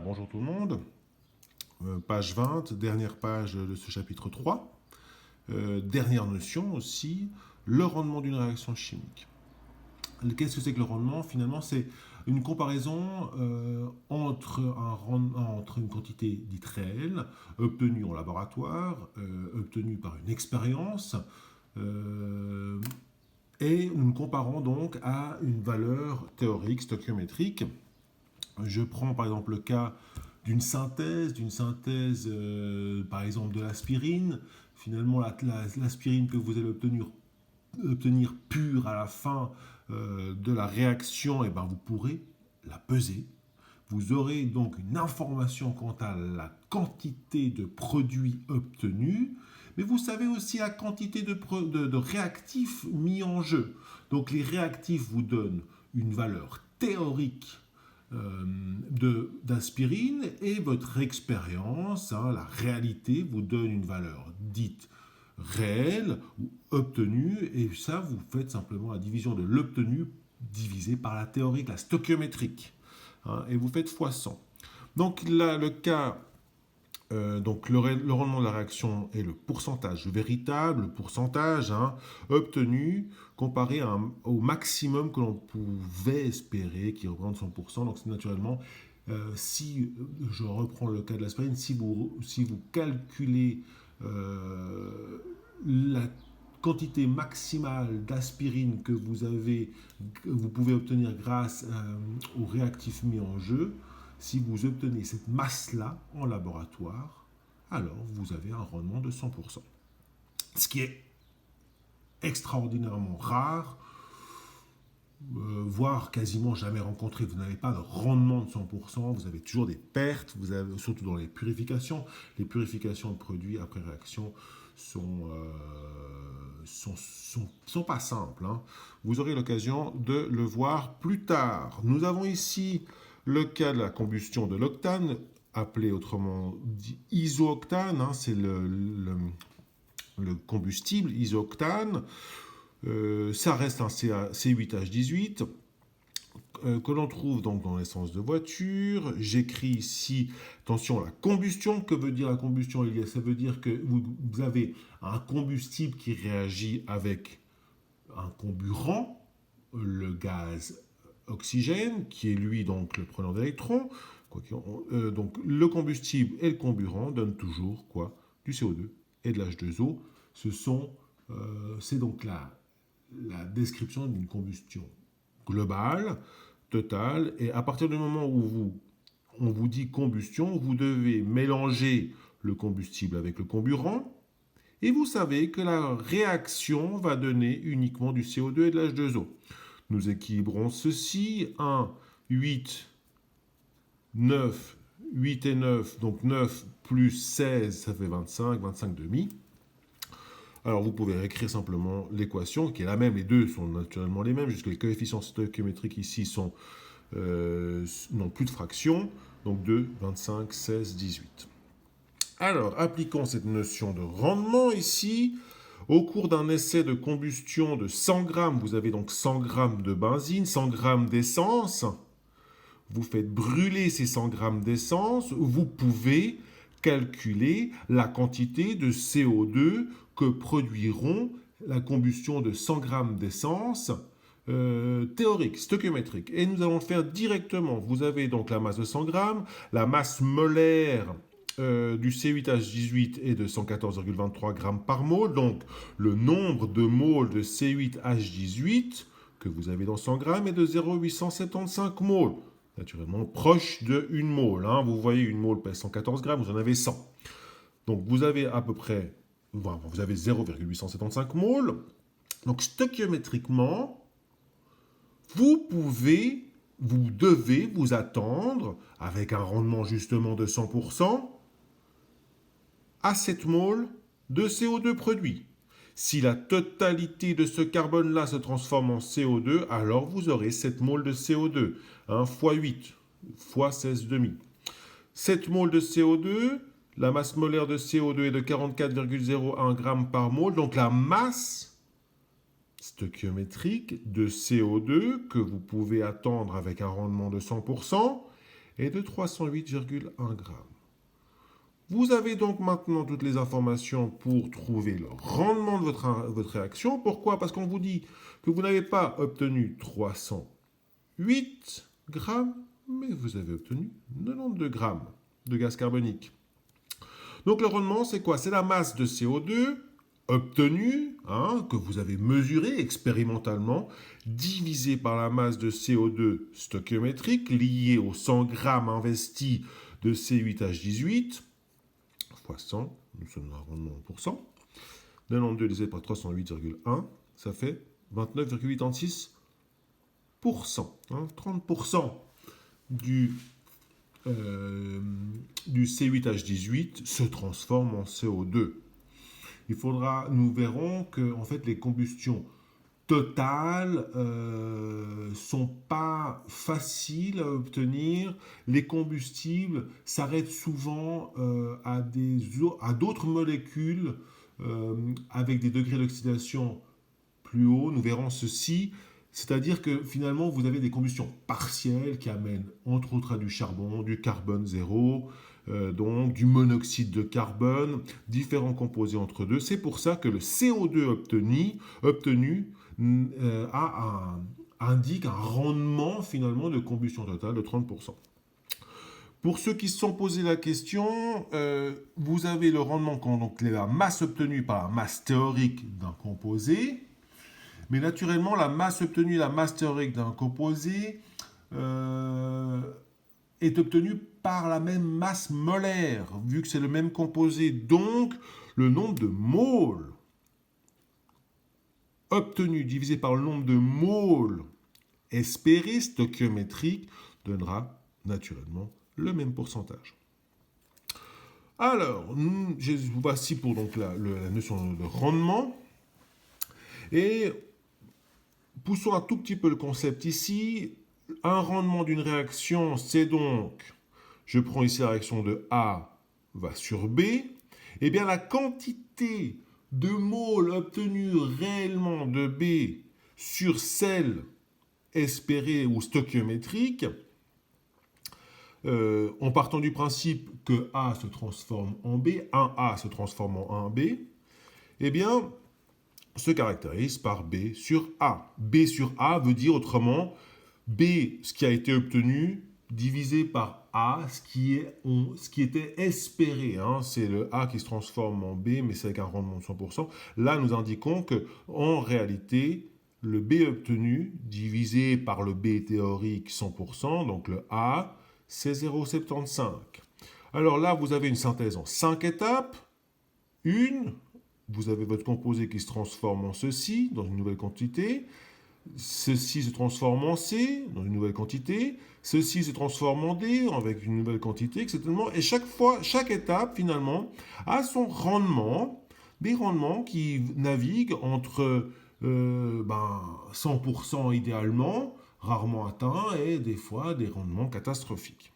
Bonjour tout le monde. Page 20, dernière page de ce chapitre 3. Dernière notion aussi, le rendement d'une réaction chimique. Qu'est-ce que c'est que le rendement? Finalement, c'est une comparaison entre une quantité dite réelle, obtenue en laboratoire, obtenue par une expérience, euh, et nous comparons donc à une valeur théorique, stoichiométrique. Je prends par exemple le cas d'une synthèse par exemple de l'aspirine. Finalement, l'aspirine que vous allez obtenir pure à la fin de la réaction, et ben, vous pourrez la peser. Vous aurez donc une information quant à la quantité de produits obtenus, mais vous savez aussi la quantité de réactifs mis en jeu. Donc les réactifs vous donnent une valeur théorique d'aspirine et votre expérience, la réalité, vous donne une valeur dite réelle ou obtenue, et ça, vous faites simplement la division de l'obtenu divisé par la théorique, la stoichiométrique, et vous faites fois 100. Donc là, le cas, donc le rendement de la réaction est le pourcentage véritable, le pourcentage obtenu comparé au maximum que l'on pouvait espérer, qui représente 100%. Donc c'est naturellement, si je reprends le cas de l'aspirine, si vous calculez la quantité maximale d'aspirine que vous pouvez obtenir grâce aux réactifs mis en jeu, si vous obtenez cette masse-là en laboratoire, alors vous avez un rendement de 100%. Ce qui est extraordinairement rare, voire quasiment jamais rencontré. Vous n'avez pas de rendement de 100%, vous avez toujours des pertes, surtout dans les purifications. Les purifications de produits après réaction sont pas simples. Vous aurez l'occasion de le voir plus tard. Nous avons ici le cas de la combustion de l'octane, appelé autrement dit isooctane, c'est le combustible isooctane. Ça reste un C8H18 que l'on trouve donc dans l'essence de voiture. J'écris ici, attention, la combustion. Que veut dire la combustion, Elias? Ça veut dire que vous avez un combustible qui réagit avec un comburant, le gaz oxygène, qui est lui donc le preneur d'électrons. Donc le combustible et le comburant donnent toujours quoi? Du CO2 et de l'H2O. C'est donc la description d'une combustion globale, totale, et à partir du moment où on vous dit combustion, vous devez mélanger le combustible avec le comburant, et vous savez que la réaction va donner uniquement du CO2 et de l'H2O. Nous équilibrons ceci, 1, 8, 9, 8 et 9, donc 9 plus 16, ça fait 25, 25 demi. Alors vous pouvez réécrire simplement l'équation, qui est la même, les deux sont naturellement les mêmes, puisque les coefficients stoichiométriques ici n'ont plus de fractions, donc 2, 25, 16, 18. Alors, appliquons cette notion de rendement ici. Au cours d'un essai de combustion de 100 grammes, vous avez donc 100 grammes de benzine, 100 grammes d'essence. Vous faites brûler ces 100 grammes d'essence, vous pouvez calculer la quantité de CO2 que produiront la combustion de 100 grammes d'essence théorique, stoichiométrique. Et nous allons le faire directement. Vous avez donc la masse de 100 grammes, la masse molaire du C8H18 est de 114,23 grammes par mole. Donc le nombre de moles de C8H18 que vous avez dans 100 grammes est de 0,875 moles. Naturellement proche de 1 mole. Vous voyez, une mole pèse 114 grammes, vous en avez 100. Donc vous avez à peu près, vous avez 0,875 moles. Donc stoichiométriquement, vous devez vous attendre, avec un rendement justement de 100%, à 7 moles de CO2 produit. Si la totalité de ce carbone-là se transforme en CO2, alors vous aurez 7 moles de CO2, fois 8, fois 16,5. 7 moles de CO2, la masse molaire de CO2 est de 44,01 grammes par mole, donc la masse stoichiométrique de CO2 que vous pouvez attendre avec un rendement de 100% est de 308,1 grammes. Vous avez donc maintenant toutes les informations pour trouver le rendement de votre réaction. Pourquoi? Parce qu'on vous dit que vous n'avez pas obtenu 308 grammes, mais vous avez obtenu 92 grammes de gaz carbonique. Donc le rendement, c'est quoi? C'est la masse de CO2 obtenue, que vous avez mesurée expérimentalement, divisée par la masse de CO2 stoichiométrique liée aux 100 grammes investis de C8H18, fois 100, nous sommes dans un rendement en pourcent. 92 divisé par 308,1, ça fait 29,86%. 30% du C8H18 se transforme en CO2. Nous verrons que en fait, les combustions totales sont pas faciles à obtenir. Les combustibles s'arrêtent souvent à d'autres molécules avec des degrés d'oxydation plus hauts. Nous verrons ceci. C'est-à-dire que finalement, vous avez des combustions partielles qui amènent entre autres à du charbon, du carbone zéro, donc du monoxyde de carbone, différents composés entre deux. C'est pour ça que le CO2 obtenu indique un rendement finalement de combustion totale de 30%. Pour ceux qui se sont posé la question, vous avez le rendement donc la masse obtenue par la masse théorique d'un composé. Mais naturellement, la masse obtenue, la masse théorique d'un composé est obtenue par la même masse molaire, vu que c'est le même composé. Donc, le nombre de moles obtenu divisé par le nombre de moles espérés stoichiométriques donnera naturellement le même pourcentage. Alors, voici pour donc la notion de rendement. Et poussons un tout petit peu le concept ici. Un rendement d'une réaction, c'est donc, je prends ici la réaction de A va sur B, et bien la quantité de moles obtenus réellement de B sur celle espérée ou stoichiométrique, en partant du principe que A se transforme en B, 1A se transforme en 1B, eh bien, se caractérise par B sur A. B sur A veut dire autrement B, ce qui a été obtenu, divisé par A, ce qui était espéré. C'est le A qui se transforme en B, mais c'est avec un rendement de 100%. Là, nous indiquons qu'en réalité, le B obtenu, divisé par le B théorique 100%, donc le A, c'est 0,75. Alors là, vous avez une synthèse en 5 étapes. Vous avez votre composé qui se transforme en ceci, dans une nouvelle quantité. Ceci se transforme en C, dans une nouvelle quantité. Ceci se transforme en D, avec une nouvelle quantité, etc. Et chaque étape, finalement, a son rendement, des rendements qui naviguent entre 100% idéalement, rarement atteints, et des fois des rendements catastrophiques.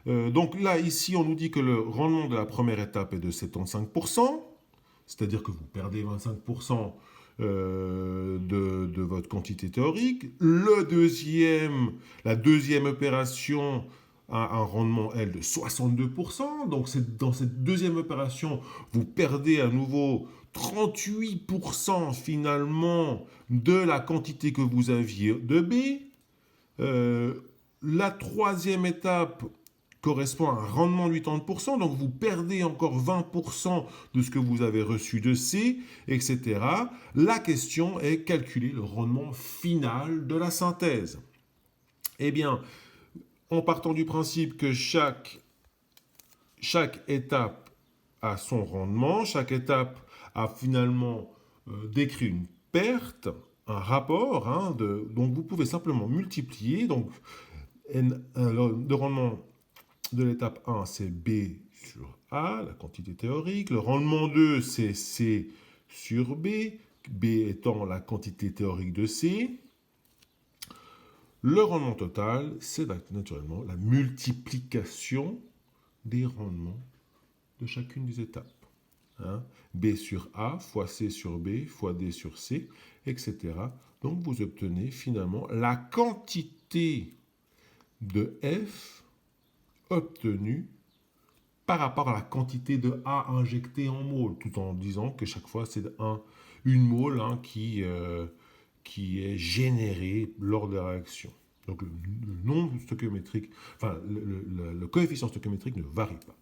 Donc là, ici, on nous dit que le rendement de la première étape est de 75%, c'est-à-dire que vous perdez 25% de votre quantité théorique. La deuxième opération a un rendement, elle, de 62%. Donc dans cette deuxième opération, vous perdez à nouveau 38% finalement de la quantité que vous aviez de B. La troisième étape correspond à un rendement de 80%, donc vous perdez encore 20% de ce que vous avez reçu de C, etc. La question est calculer le rendement final de la synthèse. Eh bien, en partant du principe que chaque étape a son rendement, chaque étape a finalement décrit une perte, un rapport, donc vous pouvez simplement multiplier, donc le rendement de l'étape 1, c'est B sur A, la quantité théorique. Le rendement 2, c'est C sur B, B étant la quantité théorique de C. Le rendement total, c'est naturellement la multiplication des rendements de chacune des étapes. B sur A fois C sur B fois D sur C, etc. Donc vous obtenez finalement la quantité de F obtenu par rapport à la quantité de A injectée en mol, tout en disant que chaque fois c'est une mole qui est générée lors de la réaction. Donc le nombre stoichiométrique, enfin le coefficient stoichiométrique ne varie pas.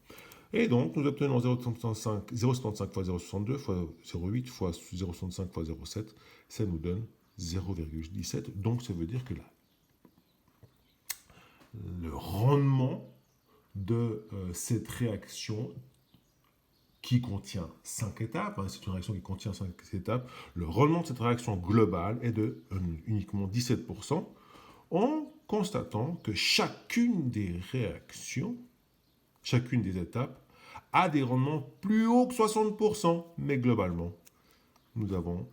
Et donc nous obtenons 0,75 fois 0,62 fois 0,8 fois 0,65 fois 0,7, ça nous donne 0,17. Donc ça veut dire que le rendement de cette réaction qui contient 5 étapes, c'est une réaction qui contient 5 étapes, le rendement de cette réaction globale est de uniquement 17%, en constatant que chacune des réactions, chacune des étapes, a des rendements plus hauts que 60%, mais globalement, nous n'avons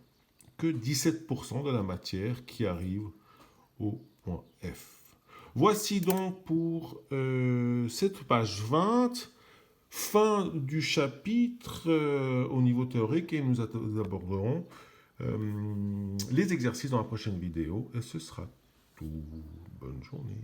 que 17% de la matière qui arrive au point F. Voici donc pour cette page 20, fin du chapitre au niveau théorique, et nous aborderons les exercices dans la prochaine vidéo, et ce sera tout. Bonne journée.